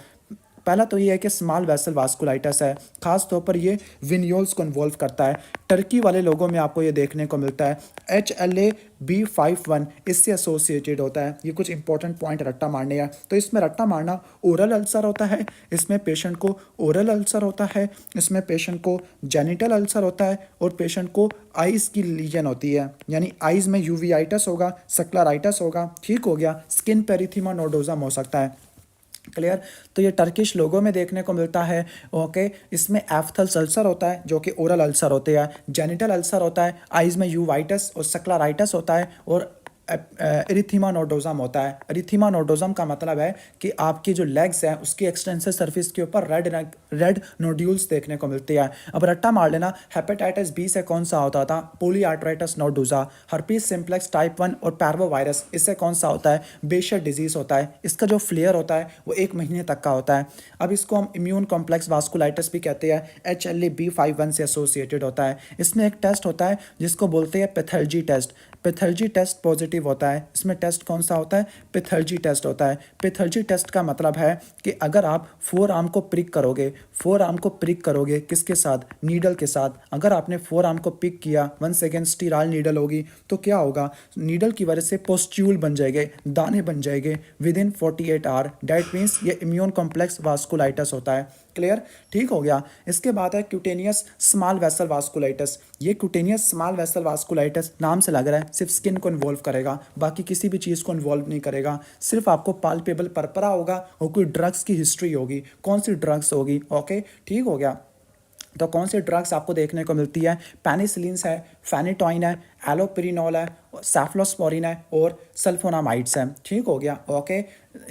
A: पहला तो ये है कि स्मॉल वेसल वास्कुलाइटिस है, खास तौर पर ये विनियोल्स को इन्वॉल्व करता है। टर्की वाले लोगों में आपको ये देखने को मिलता है। HLA-B51 इससे एसोसिएटेड होता है। ये कुछ इंपॉर्टेंट पॉइंट रट्टा मारने हैं। तो इसमें रट्टा मारना ओरल अल्सर होता है, इसमें पेशेंट को ओरल अल्सर होता है, इसमें पेशेंट को जेनिटल अल्सर होता है और पेशेंट को आइज़ की लीजन होती है, यानी आइज़ में यूवियाइटिस होगा, सक्लेराइटिस होगा, ठीक हो गया, स्किन पेरिथीमा नोडोजम हो सकता है। क्लियर। तो ये टर्किश लोगों में देखने को मिलता है। ओके, इसमें एफ्थल्स अल्सर होता है जो कि ओरल अल्सर होते हैं, जेनिटल अल्सर होता है, आइज़ में यूवाइटिस और सक्लेराइटिस होता है और एरिथीमा नोडोजम होता है। एरिथीमा नोडोजम का मतलब है कि आपकी जो लेग्स हैं उसकी एक्सटेंसिव सर्फेस के ऊपर रेड नोड्यूल्स देखने को मिलते हैं। अब रट्टा मार लेना, हेपेटाइटिस बी से कौन सा होता था? पोलीआर्ट्राइटिस नोडोजा, हर्पीस सिम्प्लेक्स टाइप 1 और पैरवोवायरस, इससे कौन सा होता है? बेशर डिजीज़ होता है। इसका जो फ्लेयर होता है वो 1 महीने तक का होता है। अब इसको हम इम्यून कॉम्प्लेक्स वास्कुलाइटिस भी कहते हैं। HLA-B51 से एसोसिएटेड होता है। इसमें एक टेस्ट होता है जिसको बोलते हैं pathology test. Pathology test positive होता है। इसमें टेस्ट कौन सा होता है? पैथोलॉजी टेस्ट होता है। पैथोलॉजी टेस्ट का मतलब है कि अगर आप फोर आर्म को प्रिक करोगे किसके साथ? नीडल के साथ। अगर आपने फोर आर्म को पिक किया, 1 सेकेंड स्टीराइल नीडल होगी तो क्या होगा? नीडल की वजह से पोस्ट्यूल बन जाएंगे, दाने बन जाएंगे within 48 hour. That means ये इम्यून कॉम्प्लेक्स वास्कुलाइटिस होता है। क्लियर, ठीक हो गया। इसके बाद है क्यूटेनियस स्मॉल वेसल वास्कुलाइटिस। ये क्यूटेनियस स्मॉल वेसल वास्कुलाइटिस नाम से लग रहा है सिर्फ स्किन को इन्वॉल्व करेगा, बाकी किसी भी चीज़ को इन्वॉल्व नहीं करेगा। सिर्फ आपको पाल्पेबल पर्परा होगा और कोई ड्रग्स की हिस्ट्री होगी। कौन सी ड्रग्स होगी? ओके, ठीक हो गया। तो कौन सी ड्रग्स आपको देखने को मिलती है? पेनिसिलिन है, फेनिटोइन है, एलोपेरिनोल है, सेफ्लोस्पोरिन है और सल्फोनामाइड्स है। ठीक हो गया। ओके,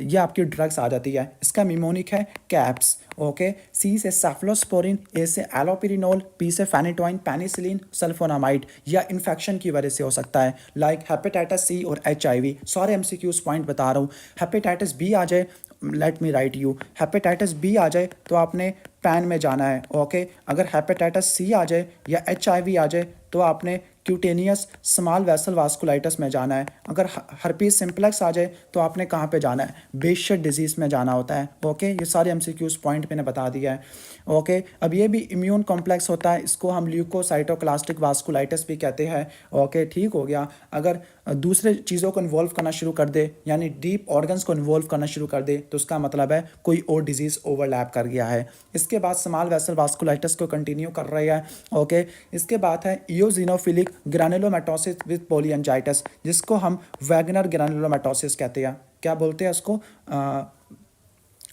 A: ये आपकी ड्रग्स आ जाती है। इसका निमोनिक है कैप्स। ओके, सी से सेफ्लोस्पोरिन, ए से एलोपेरिनोल, पी से फेनिटोइन, पेनिसिलिन, सल्फोनामाइड। या इन्फेक्शन की वजह से हो सकता है, लाइक हेपेटाइटिस सी और HIV। सारे MCQs पॉइंट बता रहा हूँ। हेपेटाइटिस बी आ जाए, let me write you, hepatitis B आ जाए तो आपने पैन में जाना है। ओके, अगर हेपेटाइटिस सी आ जाए या HIV आ जाए तो आपने क्यूटेनियस स्मॉल वेसल वास्कुलाइटिस में जाना है। अगर हर्पीस सिम्प्लेक्स आ जाए तो आपने कहाँ पे जाना है? बेशर डिजीज़ में जाना होता है। ओके, ये सारे MCQs पॉइंट मैंने बता दिया है। ओके, अब ये भी इम्यून कॉम्प्लेक्स होता है, इसको हम ल्यूकोसाइटोक्लास्टिक वास्कुलाइटिस भी कहते हैं। ओके, ठीक हो गया। अगर दूसरे चीज़ों को इन्वॉल्व करना शुरू कर दे, यानी डीप ऑर्गन्स को इन्वॉल्व करना शुरू कर दे, तो उसका मतलब है कोई और डिजीज़ ओवरलैप कर गया है। इसके बाद स्मॉल वेसल वास्कुलाइटिस को कंटिन्यू कर रही है। ओके, इसके बाद है इयोजिनोफिलिक ग्रैनुलोमैटोसिस विद पोलियंजाइटिस, जिसको हम वैगनर ग्रैनुलोमैटोसिस कहते हैं। क्या बोलते हैं इसको?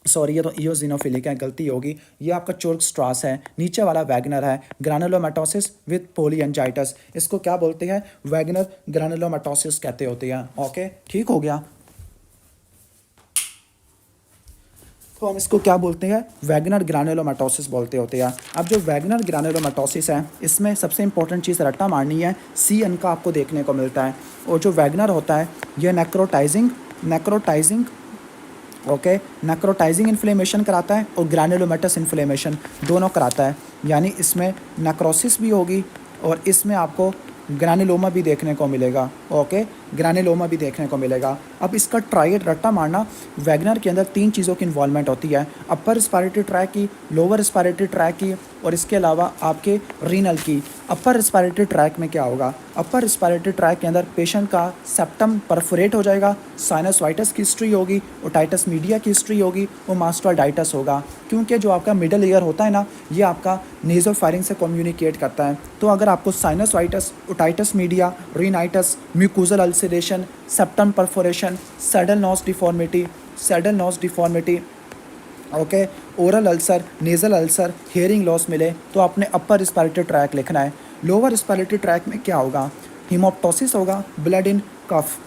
A: सॉरी, ये तो इयोजिनोफिलिक है, गलती होगी। ये आपका चोर्क स्ट्रास है, नीचे वाला वैगनर है। ग्रैनुलोमैटोसिस विद पोलियंजाइटिस, इसको क्या बोलते हैं? वैगनर ग्रैनुलोमैटोसिस कहते होते हैं। ओके, ठीक हो गया। तो हम इसको क्या बोलते हैं? वैगनर ग्रैनुलोमैटोसिस बोलते होते हैं। अब जो वैगनर ग्रैनुलोमैटोसिस है, इसमें सबसे इंपॉर्टेंट चीज़ रट्टा मारनी है, CN का आपको देखने को मिलता है। और जो वैगनर होता है ये नेक्रोटाइजिंग ओके, नेक्रोटाइजिंग इन्फ्लेमेशन कराता है और ग्रैनुलोमेटस इन्फ्लेमेशन दोनों कराता है। यानी इसमें नेक्रोसिस भी होगी और इसमें आपको ग्रैनुलोमा भी देखने को मिलेगा। ओके, ग्रैनुलोमा भी देखने को मिलेगा। अब इसका ट्राइड रट्टा मारना, वैगनर के अंदर 3 चीज़ों की इन्वॉल्वमेंट होती है, अपर रिस्पायरेटरी ट्रैक की, लोअर रिस्पायरेटरी ट्रैक की और इसके अलावा आपके रीनल की। अपर रिस्पायरेटरी ट्रैक में क्या होगा? अपर रिस्पायरेटरी ट्रैक के अंदर पेशेंट का सेप्टम परफोरेट हो जाएगा, साइनसाइटिस की हिस्ट्री होगी, ओटाइटिस मीडिया की हिस्ट्री होगी और मास्टरडाइटिस होगा। क्योंकि जो आपका मिडल ईयर होता है ना, ये आपका नेज़ोफेरिंग से कम्युनिकेट करता है। तो अगर आपको sinusitis, otitis media, rhinitis, mucosal ulceration, septum perforation, saddle nose deformity, okay, oral ulcer, nasal ulcer, hearing loss मिले तो आपने अपर रिस्पायरेटरी ट्रैक लिखना है। लोअर रिस्पायरेटरी ट्रैक में क्या होगा? हीमोप्टोसिस होगा, ब्लड इन कफ,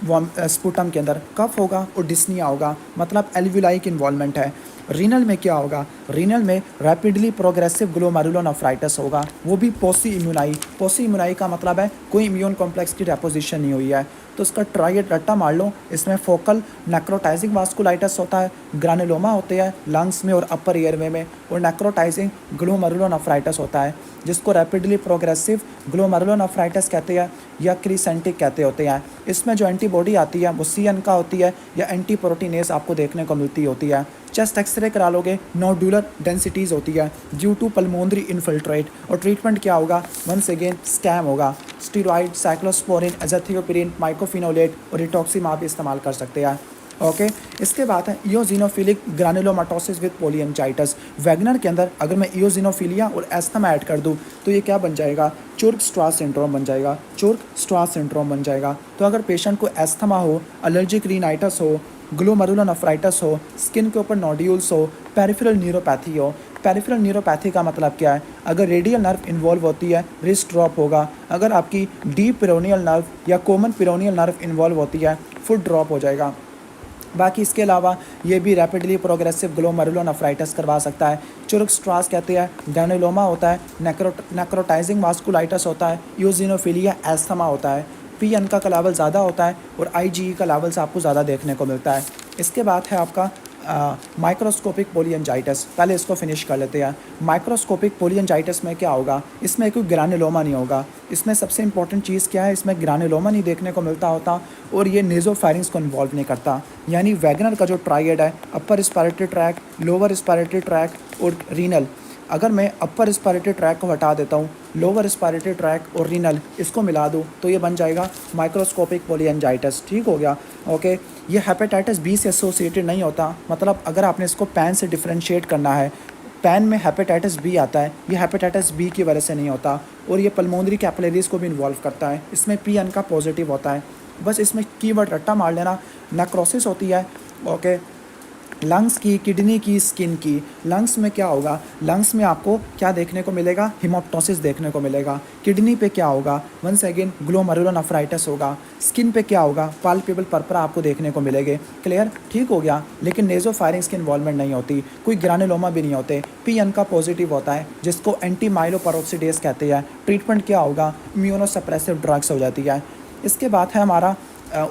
A: स्पुटम के अंदर कफ होगा और डिस्निया होगा, मतलब एल्वुलाई की इन्वॉल्वमेंट है। रीनल में क्या होगा? रीनल में रैपिडली प्रोग्रेसिव ग्लोमेरुलोनेफ्राइटिस होगा, वो भी पोसी इम्यूनाई का मतलब है कोई इम्यून कॉम्प्लेक्स की डेपोजिशन नहीं हुई है। तो उसका ट्राइड रट्टा मार लो। इसमें फोकल नेक्रोटाइजिंग वास्कुलाइटिस होता है, ग्रानुलोमा होते हैं लंग्स में और अपर एयरवे में, और नेक्रोटाइजिंग ग्लोमेरुलोनेफ्राइटिस होता है जिसको रैपिडली प्रोग्रेसिव ग्लोमेरुलोनेफ्राइटिस कहते हैं या क्रीसेंटिक कहते होते हैं। इसमें जो एंटीबॉडी आती है वो CN का होती है या एंटी प्रोटीनेस आपको देखने को मिलती होती है। चेस्ट एक्सरे करा लोगे, नोडुलर डेंसिटीज़ होती है ड्यू टू पल्मोनरी इन्फिल्ट्रेट, और ट्रीटमेंट क्या होगा, वंस अगेन स्कैम होगा। स्टीरॉइड, साइक्लोस्पोरिन, एजाथियोपिरिन, माइकोफिनोलेट और रिटॉक्सिमाब भी इस्तेमाल कर सकते हैं। ओके इसके बाद है इयोजिनोफिलिक ग्रानुलोमाटोसिस विद पोलियंजाइटिस। वैगनर के अंदर अगर मैं इयोजिनोफिलिया और एस्थमा ऐड कर दूं तो ये क्या बन जाएगा, चुर्क स्ट्रास सिंड्रोम बन जाएगा, चुर्क स्ट्रास सिंड्रोम बन जाएगा। तो अगर पेशेंट को एस्थमा हो, एलर्जिक रीनाइटिस हो, ग्लोमेरुलोनेफ्राइटिस हो, स्किन के ऊपर नोड्यूल्स हो, पेरिफेरल न्यूरोपैथी हो। पेरिफेरल न्यूरोपैथी का मतलब क्या है, अगर रेडियल नर्व इन्वॉल्व होती है रिस्ट ड्रॉप होगा, अगर आपकी डीप पिरोनियल नर्व या कॉमन पिरोनियल नर्व इन्वॉल्व होती है फुट ड्रॉप हो जाएगा। बाकी इसके अलावा ये भी रैपिडली प्रोग्रेसिव ग्लोमेरुलोनेफ्राइटिस करवा सकता है। चुर्क स्ट्रास कहते हैं, ग्रानुलोमा होता है, नेक्रोटाइजिंग वास्कुलाइटिस होता है, यूजिनोफिलिया, एस्थमा होता है। PN का लेवल ज़्यादा होता है और IgE का लेवल्स आपको ज़्यादा देखने को मिलता है। इसके बाद है आपका माइक्रोस्कोपिक पोलियंजाइटिस। पहले इसको फिनिश कर लेते हैं। माइक्रोस्कोपिक पोलियंजाइटिस में क्या होगा, इसमें कोई ग्रानुलोमा नहीं होगा। इसमें सबसे इंपॉर्टेंट चीज़ क्या है, इसमें ग्रानुलोमा नहीं देखने को मिलता होता और ये नेज़ोफेरिंग्स को इन्वॉल्व नहीं करता। यानी वैगनर का जो ट्राइड है, upper respiratory tract, lower respiratory tract और रीनल, अगर मैं अपर रिस्पिरेटरी ट्रैक को हटा देता हूँ, लोअर रिस्पिरेटरी ट्रैक और रीनल इसको मिला दूँ तो ये बन जाएगा माइक्रोस्कोपिक पोलियंजाइटिस। ठीक हो गया। ओके ये हेपेटाइटिस बी से एसोसिएटेड नहीं होता, मतलब अगर आपने इसको पैन से डिफ्रेंशिएट करना है, पैन में हेपेटाइटिस बी आता है, ये हेपेटाइटिस बी की वजह से नहीं होता और ये पल्मोनरी कैपिलरीज को भी इन्वॉल्व करता है। इसमें PN का पॉजिटिव होता है। बस इसमें कीवर्ड रट्टा मार लेना, नेक्रोसिस होती है। ओके लंग्स की, किडनी की, स्किन की। लंग्स में क्या होगा, लंग्स में आपको क्या देखने को मिलेगा, हिमोप्टोसिस देखने को मिलेगा। किडनी पे क्या होगा, वंस अगेन ग्लोमेरुलोनेफ्राइटिस होगा। स्किन पे क्या होगा, पाल्पेबल पर्परा आपको देखने को मिलेंगे। क्लियर, ठीक हो गया। लेकिन नेज़ोफेरिंग्स की इन्वॉल्वमेंट नहीं होती, कोई ग्रानुलोमा भी नहीं होते। PN का पॉजिटिव होता है जिसको एंटी माइलोपेरोक्सीडेज कहते हैं। ट्रीटमेंट क्या होगा, इम्यूनोसप्रेसिव ड्रग्स हो जाती है। इसके बाद है हमारा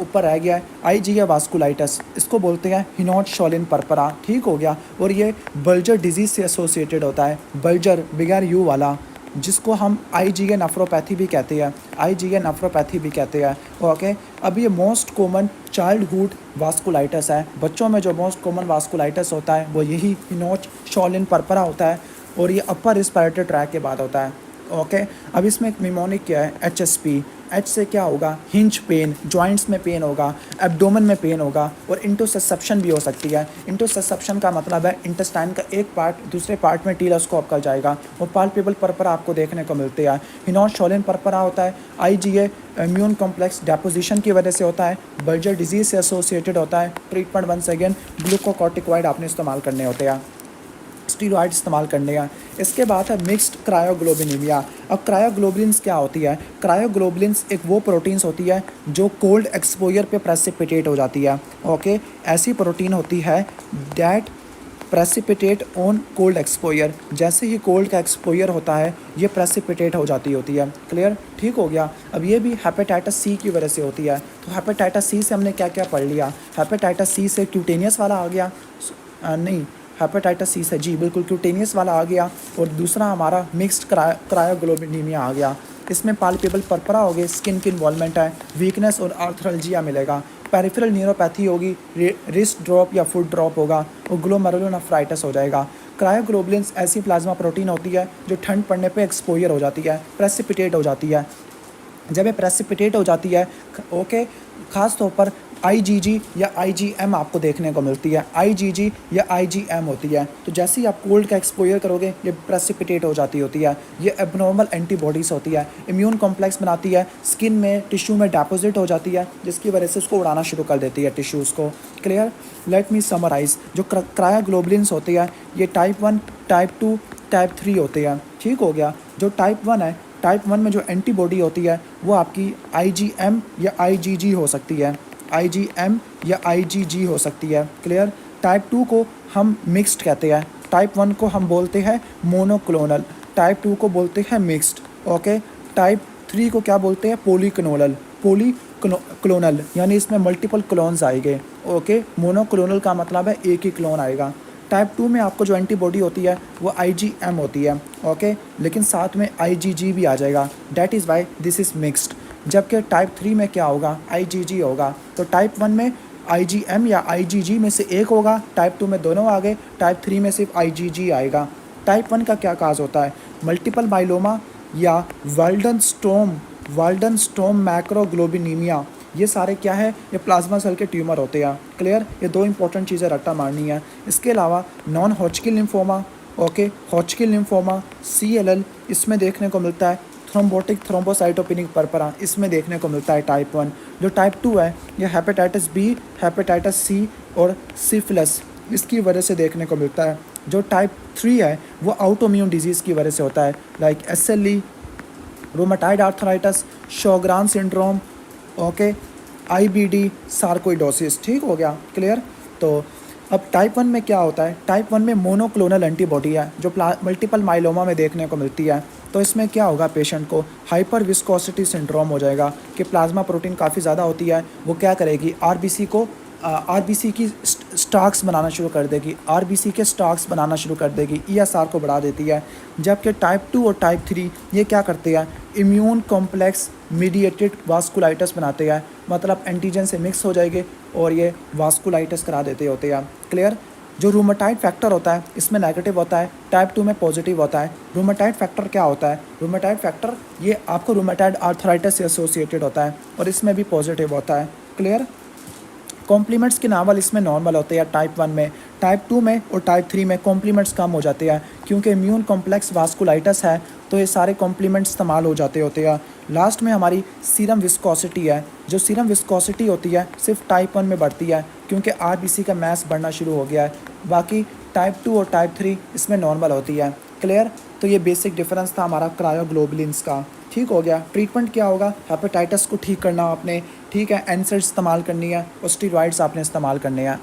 A: ऊपर रह गया है IgA वास्कुलाइटिस, इसको बोलते हैं हिनोट शॉलिन पर्परा। ठीक हो गया। और ये बल्जर डिजीज़ से एसोसिएटेड होता है, बल्जर बिगर यू वाला, जिसको हम IgA नेफ्रोपैथी भी कहते हैं, IgA नेफ्रोपैथी भी कहते हैं। ओके अब ये मोस्ट कॉमन चाइल्डहुड वास्कुलाइटिस है। बच्चों में जो मोस्ट कॉमन वास्कुलाइटिस होता है वो यही हिनोट शॉलिन पर्परा होता है और ये अपर रिस्पिरेटरी ट्रैक के बाद होता है। ओके अब इसमें एक निमोनिक क्या है, HSP। H से क्या होगा, हिंज पेन, जॉइंट्स में पेन होगा, एब्डोमेन में पेन होगा और इंटोससेप्शन भी हो सकती है। इंटोससेप्शन का मतलब है इंटेस्टाइन का एक पार्ट दूसरे पार्ट में टेलोस्कोप कर जाएगा। वो पाल्पेबल पर्परा आपको देखने को मिलते हैं। हिनोट शॉलिन पर्परा होता है, IgA इम्यून कॉम्प्लेक्स डेपोजिशन की वजह से होता है, बल्जर डिजीज़ से एसोसिएटेड होता है। ट्रीटमेंट वंस अगेन ग्लूकोकॉर्टिकॉइड आपने इस्तेमाल करने होते हैं, स्टीरॉइड इस्तेमाल करने हैं। इसके बाद है मिक्स्ड क्रायोग्लोबिनीमिया। अब क्रायोग्लोबुलिन्स क्या होती है, क्रायोग्लोबुलिन्स एक वो प्रोटीन्स होती है जो कोल्ड एक्सपोजर पे प्रेसिपिटेट हो जाती है। ओके ऐसी प्रोटीन होती है that precipitate on cold exposure. जैसे ही कोल्ड का एक्सपोजर होता है ये प्रेसिपिटेट हो जाती होती है। क्लियर, ठीक हो गया। अब ये भी हेपेटाइटिस C की वजह से होती है। तो हेपेटाइटिस C से हमने क्या क्या पढ़ लिया, हेपेटाइटिस C से क्यूटेनियस वाला आ गया, नहीं हेपेटाइटिस C से जी बिल्कुल क्यूटेनियस वाला आ गया, और दूसरा हमारा मिक्स्ड क्रायोग्लोबिनीमिया आ गया। इसमें पाल्पेबल पर्परा हो गए, स्किन की इन्वॉल्वमेंट है, वीकनेस और आर्थ्रल्जिया मिलेगा, पेरिफेरल न्यूरोपैथी होगी, रिस्ट ड्रॉप या फुट ड्रॉप होगा और ग्लोमेरुलोनेफ्राइटिस हो जाएगा। क्रायोग्लोबुलिन्स ऐसी प्लाज्मा प्रोटीन होती है जो ठंड पड़ने पे एक्सपोजर हो जाती है, प्रेसिपिटेट हो जाती है। जब ये प्रेसिपिटेट हो जाती है ओके ख़ास तौर पर IgG या IgM आपको देखने को मिलती है, IgG या IgM होती है। तो जैसे ही आप कोल्ड का एक्सपोजर करोगे ये प्रेसिपिटेट हो जाती होती है। ये एबनॉर्मल एंटीबॉडीज़ होती है, इम्यून कॉम्प्लेक्स बनाती है, स्किन में टिश्यू में डिपॉजिट हो जाती है जिसकी वजह से उसको उड़ाना शुरू कर देती है टिश्यूज़ को। Clear, let me summarize. जो क्रायोग्लोबुलिन्स होती है ये टाइप 1, टाइप 2, टाइप 3 होते हैं। ठीक हो गया। जो टाइप 1 है, टाइप 1 में जो एंटीबॉडी होती है वो आपकी IgM या IgG हो सकती है, IgM या IgG हो सकती है। क्लियर। टाइप 2 को हम मिक्स्ड कहते हैं, टाइप 1 को हम बोलते हैं मोनोक्लोनल, टाइप 2 को बोलते हैं मिक्स्ड। ओके टाइप 3 को क्या बोलते हैं, पॉलीक्लोनल, क्लोनल, यानी इसमें मल्टीपल क्लोन्स आएंगे। ओके, मोनोक्लोनल का मतलब है एक ही क्लोन आएगा। टाइप 2 में आपको जो एंटीबॉडी होती है वो IgM होती है। ओके, लेकिन साथ में IgG भी आ जाएगा, that is why this is mixed. जबकि टाइप 3 में क्या होगा, IgG होगा। तो टाइप 1 में IgM या IgG में से एक होगा, टाइप 2 में दोनों आ गए, टाइप 3 में सिर्फ IgG आएगा। टाइप 1 का क्या काज होता है, मल्टीपल माइलोमा या वाल्डनस्टोम मैक्रोग्लोबिनीमिया, ये सारे क्या है, ये प्लाज्मा सेल के ट्यूमर होते हैं। क्लियर, ये दो इंपॉर्टेंट चीज़ें रट्टा मारनी है। इसके अलावा non Hodgkin lymphoma, okay, Hodgkin lymphoma CLL, इसमें देखने को मिलता है थ्रोम्बोटिक थ्रोम्बोसाइटोपेनिक परपरा, इसमें देखने को मिलता है टाइप 1। जो टाइप 2 है ये हेपेटाइटिस B, हेपेटाइटिस C और सिफिलिस, इसकी वजह से देखने को मिलता है। जो टाइप 3 है वो आउटोम्यून डिजीज़ की वजह से होता है, like SLE, rheumatoid arthritis, Shogran syndrome, okay, IBD, sarcoidosis. ठीक हो गया, क्लियर। तो अब टाइप 1 में क्या होता है, टाइप 1 में मोनोक्लोनल एंटीबॉडी है जो मल्टीपल माइलोमा में देखने को मिलती है। तो इसमें क्या होगा, पेशेंट को हाइपर विस्कोसिटी सिंड्रोम हो जाएगा कि प्लाज्मा प्रोटीन काफ़ी ज़्यादा होती है, वो क्या करेगी, RBC की स्टॉक्स बनाना शुरू कर देगी, RBC के स्टॉक्स बनाना शुरू कर देगी, ESR को बढ़ा देती है। जबकि टाइप 2 और टाइप 3 ये क्या करते हैं, इम्यून कॉम्प्लेक्स मीडिएटेड वास्कुलाइटिस बनाते हैं, मतलब एंटीजन से मिक्स हो जाएंगे और ये वास्कुलाइटिस करा देते होते हैं। क्लियर। जो रूमेटाइड फैक्टर होता है इसमें नेगेटिव होता है, टाइप 2 में पॉजिटिव होता है। रूमेटाइड फैक्टर क्या होता है, रूमेटाइड फैक्टर ये आपको रूमेटाइड आर्थराइटिस से एसोसिएटेड होता है और इसमें भी पॉजिटिव होता है। क्लियर। कॉम्प्लीमेंट्स के नावल इसमें नॉर्मल होते हैं टाइप 1 में, टाइप 2 में और टाइप 3 में कॉम्प्लीमेंट्स कम हो जाते हैं क्योंकि इम्यून कॉम्प्लेक्स वास्कुलाइटिस है, तो ये सारे कॉम्प्लीमेंट्स इस्तेमाल हो जाते होते हैं। लास्ट में हमारी सीरम विस्कोसिटी है। जो सीरम विस्कोसिटी होती है सिर्फ टाइप 1 में बढ़ती है क्योंकि RBC का मैस बढ़ना शुरू हो गया है, बाकी टाइप 2 और टाइप 3 इसमें नॉर्मल होती है। क्लियर। तो ये बेसिक डिफरेंस था हमारा क्रायोग्लोबुलिन्स का। ठीक हो गया। ट्रीटमेंट क्या होगा, हेपेटाइटिस को ठीक करना आपने, ठीक है, एनसेड इस्तेमाल करनी है और स्टीरॉइड्स आपने इस्तेमाल करने हैं।